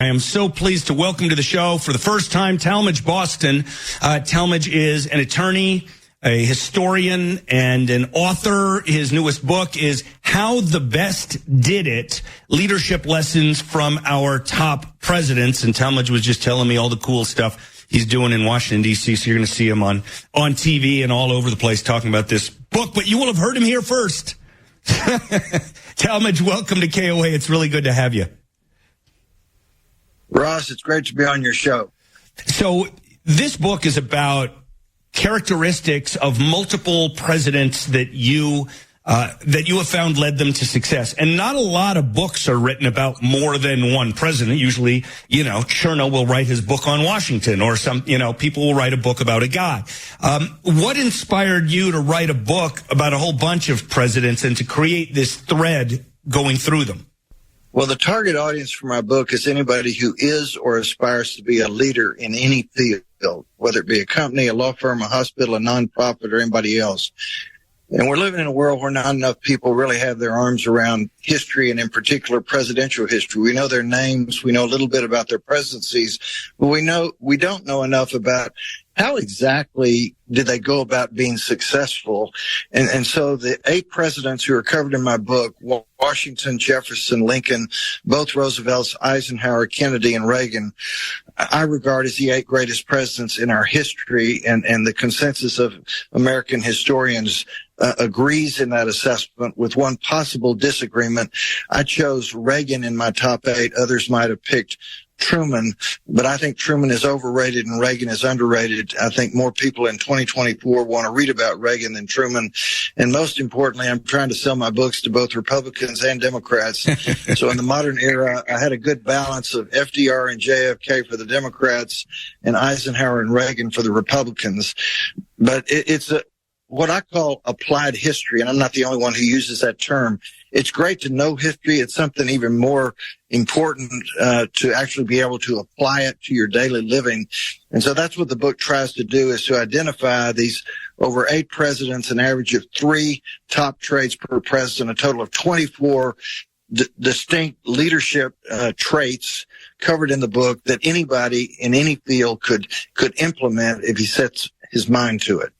I am so pleased to welcome to the show for the first time Talmage Boston. Talmage is an attorney, a historian, and an author. His newest book is How the Best Did It, Leadership Lessons from Our Top Presidents. And Talmage was just telling me all the cool stuff he's doing in Washington, D.C., so you're going to see him on TV and all over the place talking about this book. But you will have heard him here first. Talmage, welcome to KOA. It's really good to have you. Ross, it's great to be on your show. So this book is about characteristics of multiple presidents that you have found led them to success. And not a lot of books are written about more than one president. Usually, Chernow will write his book on Washington, or people will write a book about a guy. What inspired you to write a book about a whole bunch of presidents and to create this thread going through them? Well, the target audience for my book is anybody who is or aspires to be a leader in any field, whether it be a company, a law firm, a hospital, a nonprofit, or anybody else. And we're living in a world where not enough people really have their arms around history, and in particular presidential history. We know their names, we know a little bit about their presidencies, but we don't know enough about how exactly did they go about being successful. And so the 8 presidents who are covered in my book, Washington, Jefferson, Lincoln, both Roosevelts, Eisenhower, Kennedy, and Reagan, I regard as the 8 greatest presidents in our history, and the consensus of American historians agrees in that assessment, with one possible disagreement. I chose Reagan in my top 8. Others might have picked Truman, but I think Truman is overrated and Reagan is underrated. I think more people in 2024 want to read about Reagan than Truman. And most importantly, I'm trying to sell my books to both Republicans and Democrats. So in the modern era, I had a good balance of FDR and JFK for the Democrats and Eisenhower and Reagan for the Republicans. But it's what I call applied history, and I'm not the only one who uses that term. It's great to know history. It's something even more important to actually be able to apply it to your daily living. And so that's what the book tries to do, is to identify these over 8 presidents, an average of 3 top traits per president, a total of 24 distinct leadership traits covered in the book that anybody in any field could implement if he sets his mind to it.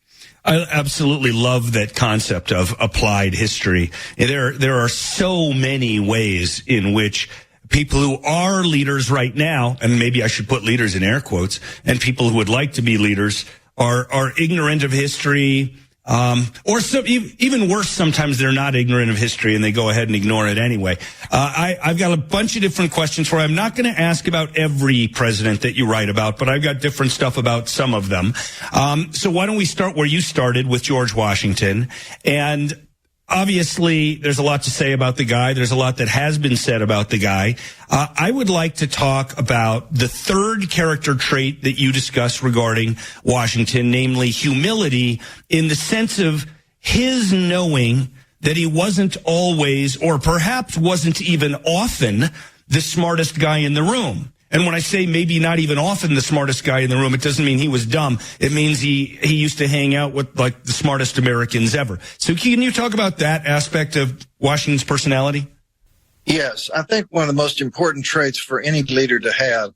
I absolutely love that concept of applied history. There are so many ways in which people who are leaders right now, and maybe I should put leaders in air quotes, and people who would like to be leaders are ignorant of history, or even worse, sometimes they're not ignorant of history and they go ahead and ignore it anyway. I've got a bunch of different questions for you. I'm not going to ask about every president that you write about, but I've got different stuff about some of them. So why don't we start where you started, with George Washington? And obviously, there's a lot to say about the guy. There's a lot that has been said about the guy. I would like to talk about the third character trait that you discuss regarding Washington, namely humility, in the sense of his knowing that he wasn't always, or perhaps wasn't even often, the smartest guy in the room. And when I say maybe not even often the smartest guy in the room, it doesn't mean he was dumb. It means he used to hang out with like the smartest Americans ever. So can you talk about that aspect of Washington's personality? Yes, I think one of the most important traits for any leader to have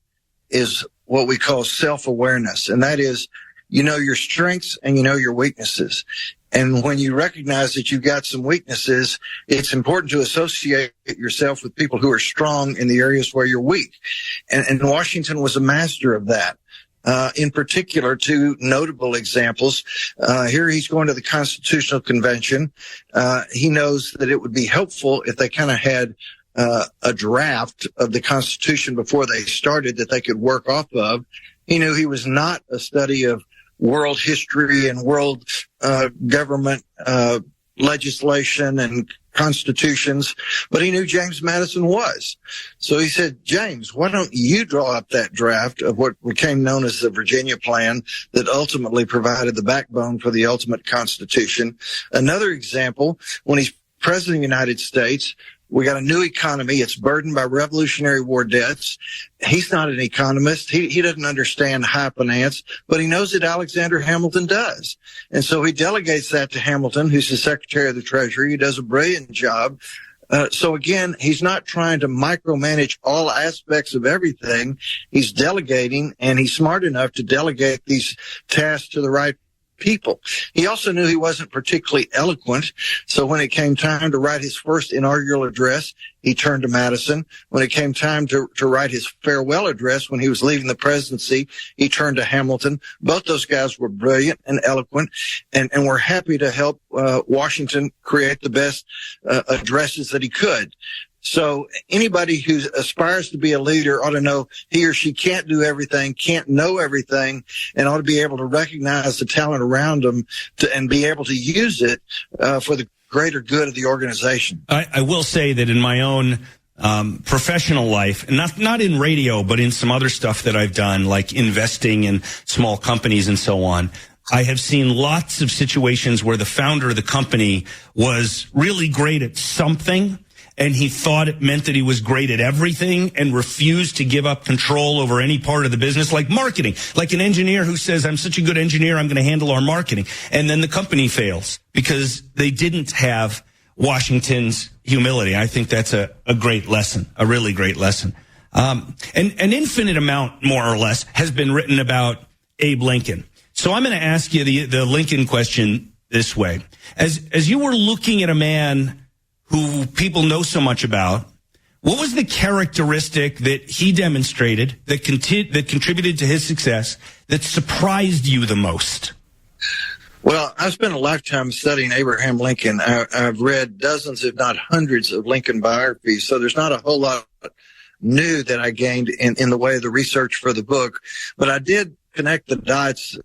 is what we call self-awareness. And that is, you know your strengths and you know your weaknesses. And when you recognize that you've got some weaknesses, it's important to associate yourself with people who are strong in the areas where you're weak. And Washington was a master of that. In particular, 2 notable examples. Here he's going to the Constitutional Convention. He knows that it would be helpful if they kind of had a draft of the Constitution before they started that they could work off of. He knew he was not a study of world history and world government legislation and constitutions, but he knew James Madison was. So he said, James, why don't you draw up that draft of what became known as the Virginia Plan that ultimately provided the backbone for the ultimate Constitution? Another example, when he's president of the United States, we got a new economy. It's burdened by Revolutionary War debts. He's not an economist. He doesn't understand high finance, but he knows that Alexander Hamilton does. And so he delegates that to Hamilton, who's the Secretary of the Treasury. He does a brilliant job So again, he's not trying to micromanage all aspects of everything. He's delegating, and he's smart enough to delegate these tasks to the right people. He also knew he wasn't particularly eloquent, so when it came time to write his first inaugural address, he turned to Madison. When it came time to write his farewell address when he was leaving the presidency, he turned to Hamilton. Both those guys were brilliant and eloquent, and were happy to help Washington create the best addresses that he could. So anybody who aspires to be a leader ought to know he or she can't do everything, can't know everything, and ought to be able to recognize the talent around them and be able to use it for the greater good of the organization. I will say that in my own professional life, and not in radio, but in some other stuff that I've done, like investing in small companies and so on, I have seen lots of situations where the founder of the company was really great at something, and he thought it meant that he was great at everything and refused to give up control over any part of the business, like marketing, like an engineer who says, I'm such a good engineer, I'm going to handle our marketing. And then the company fails because they didn't have Washington's humility. I think that's a great lesson, a really great lesson. And an infinite amount, more or less, has been written about Abe Lincoln. So I'm going to ask you the Lincoln question this way. As you were looking at a man who people know so much about, what was the characteristic that he demonstrated that contributed to his success that surprised you the most? Well, I've spent a lifetime studying Abraham Lincoln. I've read dozens, if not hundreds, of Lincoln biographies, so there's not a whole lot new that I gained in the way of the research for the book, but I did connect the dots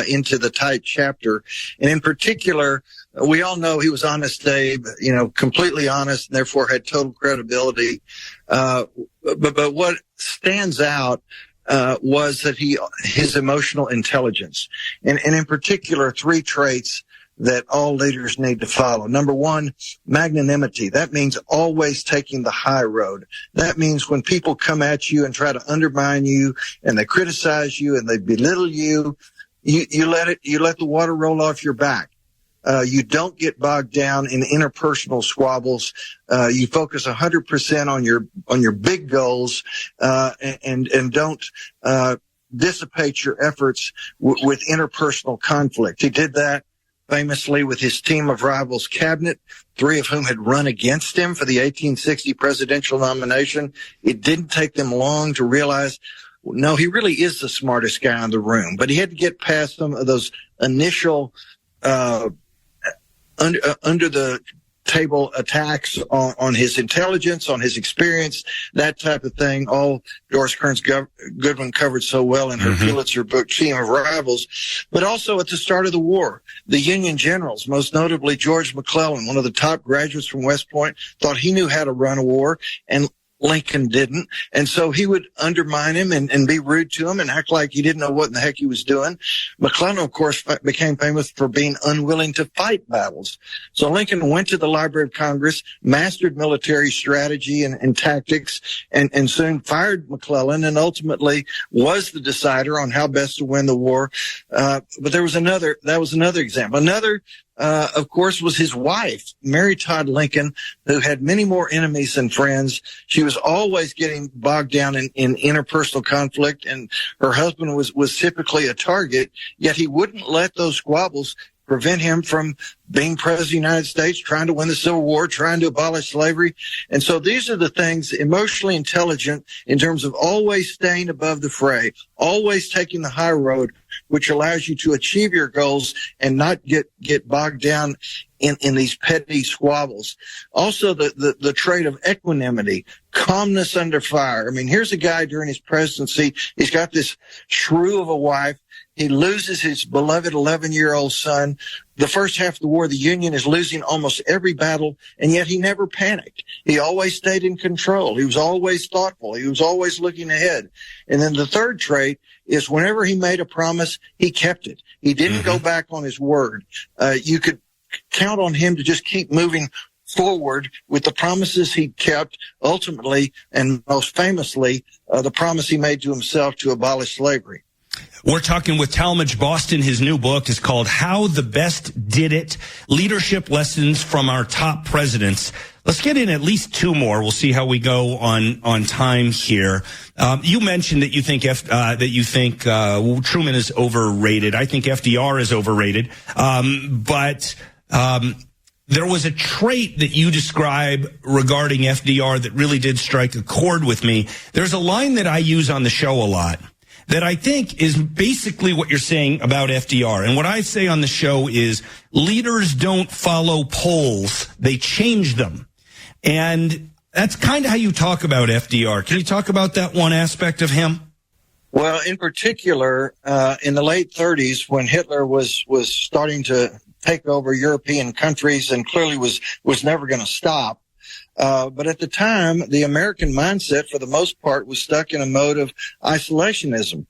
into the tight chapter. And in particular, we all know he was honest, Abe, completely honest, and therefore had total credibility. But what stands out was that his emotional intelligence, and in particular, three traits that all leaders need to follow. Number one, magnanimity. That means always taking the high road. That means when people come at you and try to undermine you, and they criticize you and they belittle you, you let the water roll off your back. You don't get bogged down in interpersonal squabbles. You focus 100% on your big goals, and don't dissipate your efforts with interpersonal conflict. He did that famously with his team of rivals cabinet, three of whom had run against him for the 1860 presidential nomination. It didn't take them long to realize, no, he really is the smartest guy in the room. But he had to get past some of those initial under the table attacks on his intelligence, on his experience, that type of thing. All Doris Kearns Goodwin covered so well in her Pulitzer book, Team of Rivals. But also at the start of the war, the Union generals, most notably George McClellan, one of the top graduates from West Point, thought he knew how to run a war, and Lincoln didn't. And so he would undermine him and be rude to him and act like he didn't know what in the heck he was doing. McClellan, of course, became famous for being unwilling to fight battles. So Lincoln went to the Library of Congress, mastered military strategy and tactics, and soon fired McClellan, and ultimately was the decider on how best to win the war. But that was another example. Another, of course, was his wife, Mary Todd Lincoln, who had many more enemies than friends. She was always getting bogged down in interpersonal conflict, and her husband was typically a target, yet he wouldn't let those squabbles prevent him from being president of the United States, trying to win the Civil War, trying to abolish slavery. And so these are the things, emotionally intelligent in terms of always staying above the fray, always taking the high road, which allows you to achieve your goals and not get bogged down in these petty squabbles. Also, the trait of equanimity, calmness under fire. I mean, here's a guy during his presidency. He's got this shrew of a wife. He loses his beloved 11-year-old son. The first half of the war, the Union is losing almost every battle, and yet he never panicked. He always stayed in control. He was always thoughtful. He was always looking ahead. And then the third trait is whenever he made a promise, he kept it. He didn't go back on his word. You could count on him to just keep moving forward with the promises he kept, ultimately, and most famously, the promise he made to himself to abolish slavery. We're talking with Talmage Boston. His new book is called How the Best Did It, Leadership Lessons from Our Top Presidents. Let's get in at least two more. We'll see how we go on time here. You mentioned that you think Truman is overrated. I think FDR is overrated. But there was a trait that you describe regarding FDR that really did strike a chord with me. There's a line that I use on the show a lot that I think is basically what you're saying about FDR. And what I say on the show is leaders don't follow polls, they change them. And that's kind of how you talk about FDR. Can you talk about that one aspect of him? Well, in particular, in the late 30s, when Hitler was starting to take over European countries and clearly was never going to stop. But at the time, the American mindset, for the most part, was stuck in a mode of isolationism.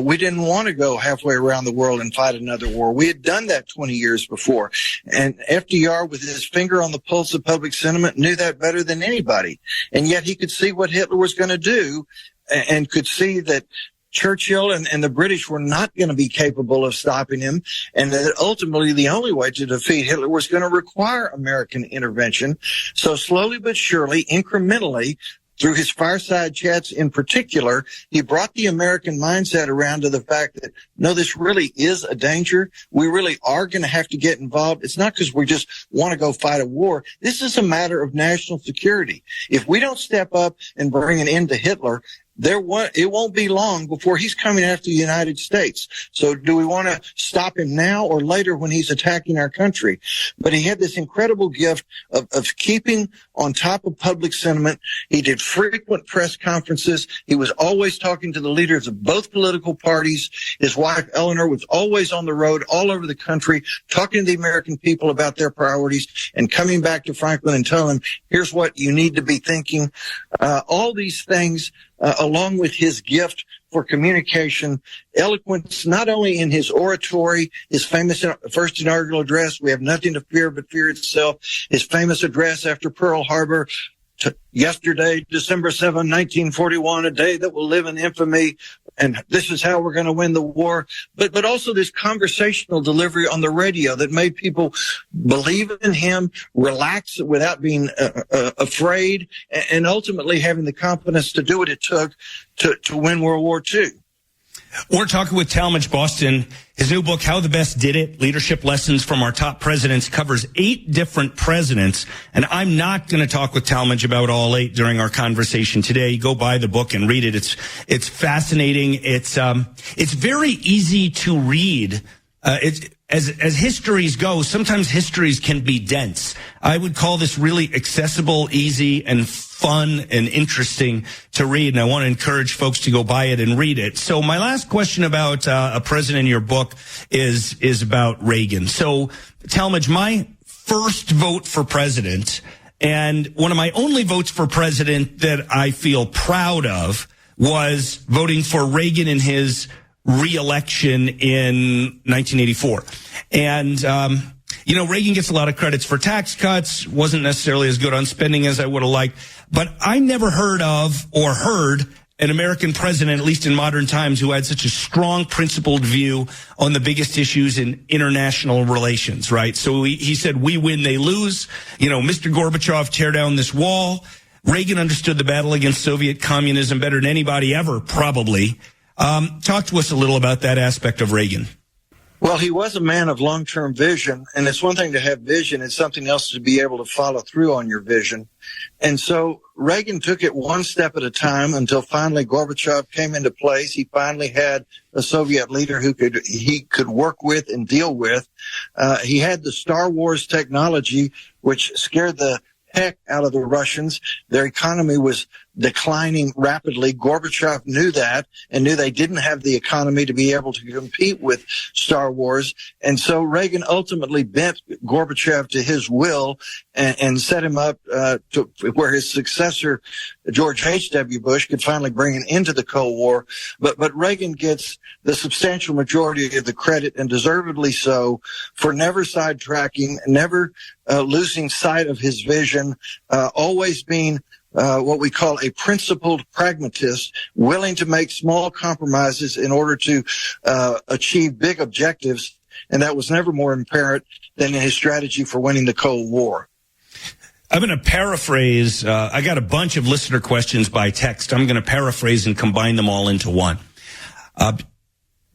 We didn't want to go halfway around the world and fight another war. We had done that 20 years before. And FDR, with his finger on the pulse of public sentiment, knew that better than anybody. And yet he could see what Hitler was going to do and could see that Churchill and the British were not going to be capable of stopping him, and that ultimately the only way to defeat Hitler was going to require American intervention. So slowly but surely, incrementally, through his fireside chats in particular, he brought the American mindset around to the fact that, no, this really is a danger. We really are going to have to get involved. It's not because we just want to go fight a war. This is a matter of national security. If we don't step up and bring an end to Hitler, it won't be long before he's coming after the United States. So do we want to stop him now or later when he's attacking our country? But he had this incredible gift of keeping on top of public sentiment. He did frequent press conferences. He was always talking to the leaders of both political parties. His wife, Eleanor, was always on the road all over the country, talking to the American people about their priorities and coming back to Franklin and telling him, here's what you need to be thinking. All these things, along with his gift for communication, eloquence, not only in his oratory, his famous first inaugural address, we have nothing to fear but fear itself, his famous address after Pearl Harbor, yesterday, December 7, 1941, a day that will live in infamy, and this is how we're going to win the war. But also this conversational delivery on the radio that made people believe in him, relax without being afraid, and ultimately having the confidence to do what it took to win World War II. We're talking with Talmage Boston. His new book, How the Best Did It, Leadership Lessons from Our Top Presidents, covers 8 different presidents. And I'm not going to talk with Talmage about all 8 during our conversation today. Go buy the book and read it. It's fascinating. It's very easy to read. As histories go, sometimes histories can be dense. I would call this really accessible, easy, and fun and interesting to read. And I want to encourage folks to go buy it and read it. So my last question about a president in your book is about Reagan. So, Talmage, my first vote for president, and one of my only votes for president that I feel proud of, was voting for Reagan in his re-election in 1984. And, Reagan gets a lot of credits for tax cuts, wasn't necessarily as good on spending as I would have liked, but I never heard an American president, at least in modern times, who had such a strong principled view on the biggest issues in international relations, right? So he said, we win, they lose. Mr. Gorbachev, tear down this wall. Reagan understood the battle against Soviet communism better than anybody ever, probably. Talk to us a little about that aspect of Reagan. Well, he was a man of long-term vision, and it's one thing to have vision. It's something else to be able to follow through on your vision. And so Reagan took it one step at a time until finally Gorbachev came into place. He finally had a Soviet leader he could work with and deal with. He had the Star Wars technology, which scared the heck out of the Russians. Their economy was declining rapidly. Gorbachev knew that and knew they didn't have the economy to be able to compete with Star Wars. And so Reagan ultimately bent Gorbachev to his will and set him up to where his successor, George H.W. Bush, could finally bring an end to the Cold War. But Reagan gets the substantial majority of the credit, and deservedly so, for never sidetracking, never losing sight of his vision, always being what we call a principled pragmatist, willing to make small compromises in order to achieve big objectives. And that was never more apparent than in his strategy for winning the Cold War. I'm going to paraphrase. I got a bunch of listener questions by text. I'm going to paraphrase and combine them all into one.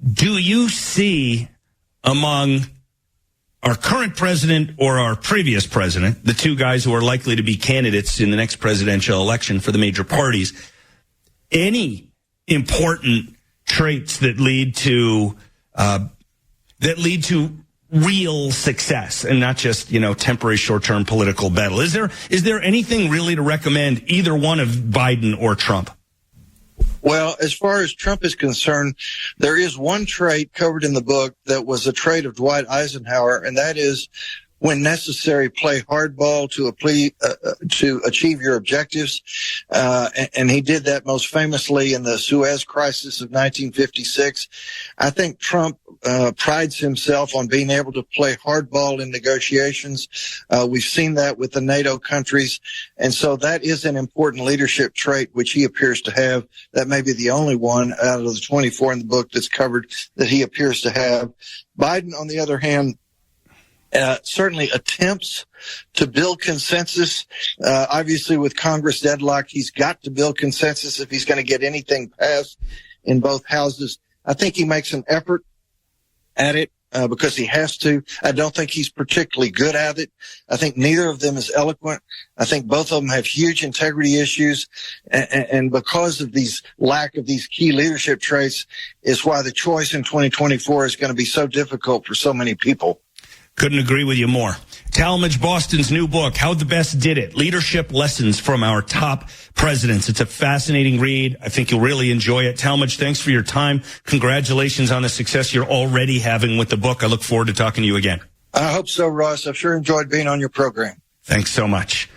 Do you see among our current president or our previous president, the two guys who are likely to be candidates in the next presidential election for the major parties, any important traits that lead to real success and not just, temporary short-term political battle? Is there anything really to recommend either one of Biden or Trump? Well, as far as Trump is concerned, there is one trait covered in the book that was a trait of Dwight Eisenhower, and that is, when necessary, play hardball to achieve your objectives. And he did that most famously in the Suez Crisis of 1956. I think Trump prides himself on being able to play hardball in negotiations. We've seen that with the NATO countries. And so that is an important leadership trait, which he appears to have. That may be the only one out of the 24 in the book that's covered that he appears to have. Biden, on the other hand, certainly attempts to build consensus. Obviously, with Congress deadlocked, he's got to build consensus if he's going to get anything passed in both houses. I think he makes an effort at it because he has to. I don't think he's particularly good at it. I think neither of them is eloquent. I think both of them have huge integrity issues. And because of these lack of these key leadership traits is why the choice in 2024 is going to be so difficult for so many people. Couldn't agree with you more. Talmage Boston's new book, How the Best Did It, Leadership Lessons from Our Top Presidents. It's a fascinating read. I think you'll really enjoy it. Talmage, thanks for your time. Congratulations on the success you're already having with the book. I look forward to talking to you again. I hope so, Ross. I've sure enjoyed being on your program. Thanks so much.